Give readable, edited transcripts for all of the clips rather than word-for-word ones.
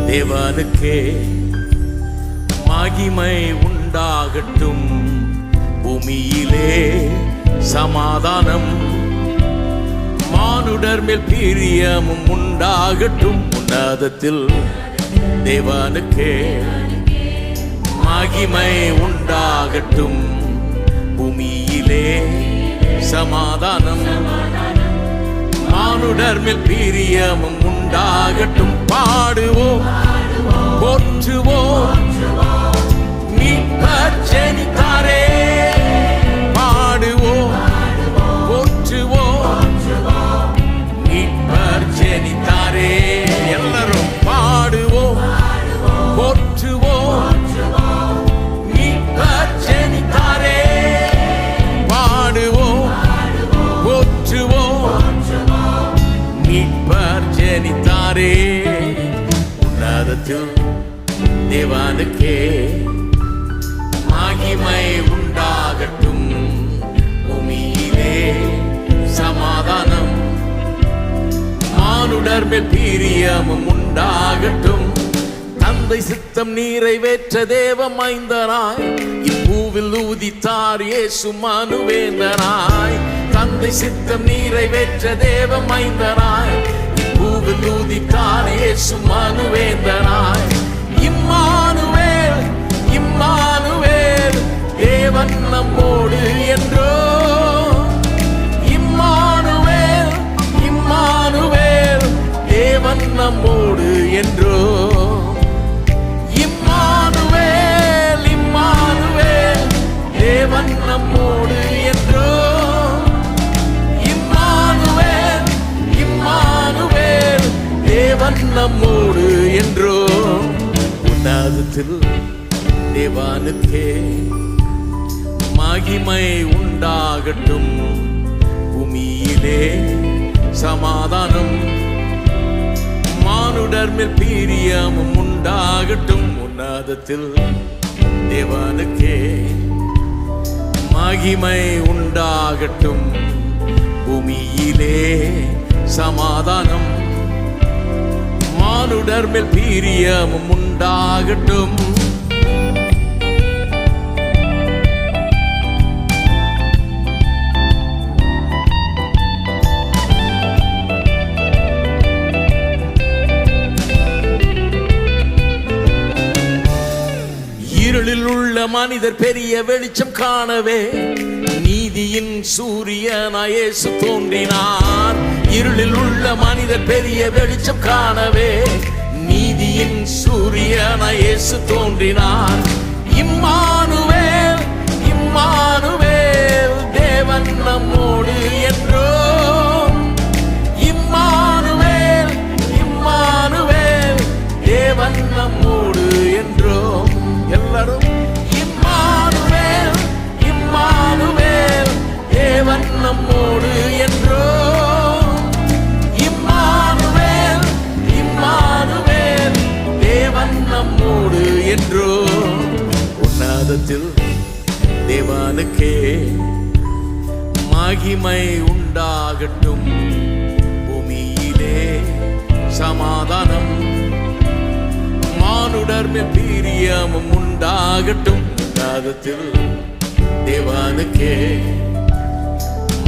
தேவனுக்கே மகிமை உண்டாகட்டும். பூமியிலே சமாதானம், மானுடர் மேல் பிரியமும் உண்டாகட்டும். உன்னதத்தில் தேவனுக்கே மகிமை உண்டாகட்டும். பூமியிலே சமாதானம், மானுடர் மேல் பிரியமும் உண்டாகட்டும். பாடுவோம், போற்றுவோம், மீட்பர் ஜெனித்தாரே. பாடுவோம், போற்றுவோம், மீட்பர் ஜெனித்தாரே. எல்லாரும் பாடுவோம், போற்றுவோம், மீட்பர் ஜெனித்தாரே. பாடுவோம், போற்றுவோம், மீட்பர் ஜெனித்தாரே. உன்னதத்தில் தேவனுக்கே மகிமை உண்டாகட்டும். பூமியிலே சமாதானம், மானுடர் மேல் பிரியமும் உண்டாகட்டும். தந்தை சித்தம் நிறைவேற்ற தேவ மைந்தனாய் இப்பூவில் உதித்தார் இயேசு மனுவேந்தனாய். தந்தை சித்தம் நிறைவேற்ற தேவ மைந்தனாய் இப்பூவில் உதித்தார் இயேசு மனுவேந்தனாய். இம்மானுவேல், இம்மானுவேல், தேவன் நம்மோடு என்றோ. இம்மானுவேல், இம்மானுவேல், தேவன் நம்மோடு என்றோ. இம்மானுவேல், இம்மானுவேல், தேவன் நம்மோடு என்றோ. இம்மானுவேல், இம்மானுவேல், தேவன் நம்மோடு என்றோ. உன்னதத்தில் தேவனுக்கே மகிமை உண்டாகட்டும். பூமியிலே சமாதானம், மானுடர் மேல் பிரியமும் உண்டாகட்டும். உன்னதத்தில் தேவனுக்கே மகிமை உண்டாகட்டும். பூமியிலே சமாதானம், மானுடர் மேல் பிரியமும் உண்டாகட்டும். இருளில் உள்ள மனிதர் பெரிய வெளிச்சம் காணவே நீதியின் சூரியனாய் இயேசு தோன்றினார். இருளில் உள்ள மனிதர் பெரிய வெளிச்சம் காணவே நீதியின் சூரியனாய் இயேசு தோன்றினார். இம்மானுவேல், இம்மானுவேல், தேவன் நம்மோடு என்றோ. இம்மானுவேல், இம்மானுவேல், தேவன் நம்மோடு என்றோ. எல்லாரும் இம்மானுவேல், இம்மானுவேல், தேவன் நம்மோடு என்றோ. இம்மானுவேல், இம்மானுவேல், தேவன் நம்மோடு என்றோ. உன்னதத்தில் தேவனுக்கே மகிமை உண்டாகட்டும். பூமியிலே சமாதானம், மானுடர் மேல் பிரியமும் உண்டாகட்டும். உன்னதத்தில் தேவனுக்கே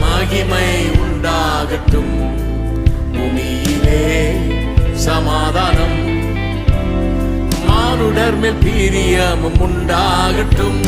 மகிமை உண்டாகட்டும். பூமியிலே சமாதானம், மானுடர் மேல் பிரியமும் உண்டாகட்டும்.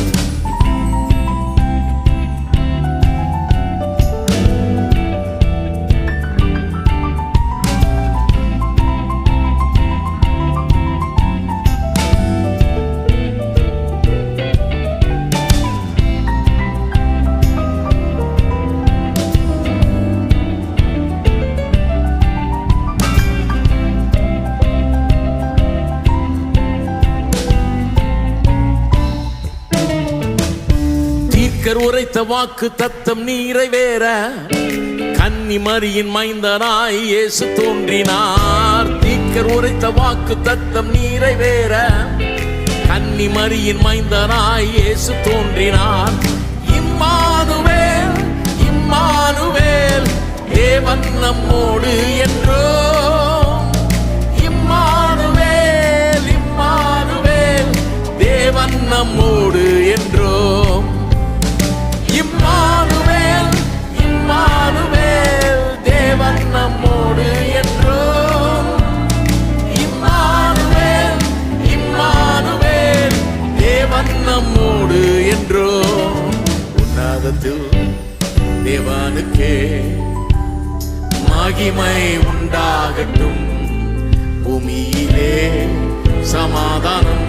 உரைத்த வாக்கு தத்தம் நிறைவேற கன்னி மரியின் மைந்தனாய் இயேசு தோன்றினார். தீக்கர் உரைத்த வாக்கு தத்தம் நிறைவேற கன்னி மரியின் மைந்தனாய் இயேசு தோன்றினார். இம்மானுவேல், இம்மானுவேல், தேவன் நம்மோடு என்றோ. இம்மானுவேல், தேவனுக்கே மகிமை உண்டாகட்டும். பூமியிலே சமாதானம்,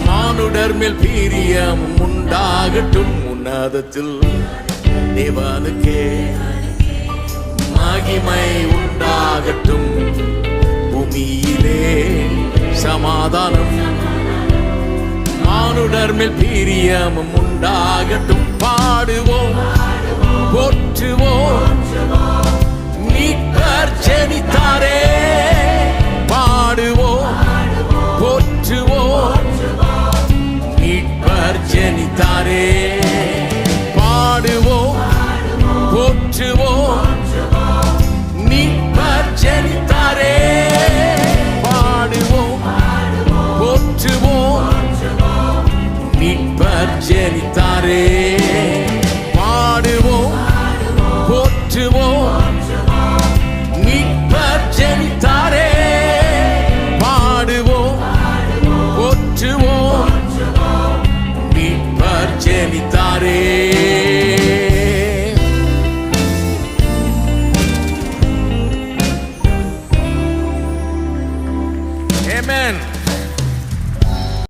மானுடர் மேல் பிரியம் உண்டாகட்டும். உன்னதத்தில் தேவனுக்கே மகிமை உண்டாகட்டும். பூமியிலே சமாதானம், மானுடர் மேல் பிரியமும் உண்டாகட்டும். பாடுவோம், போற்றுவோம், மீட்பர் ஜெனித்தாரே.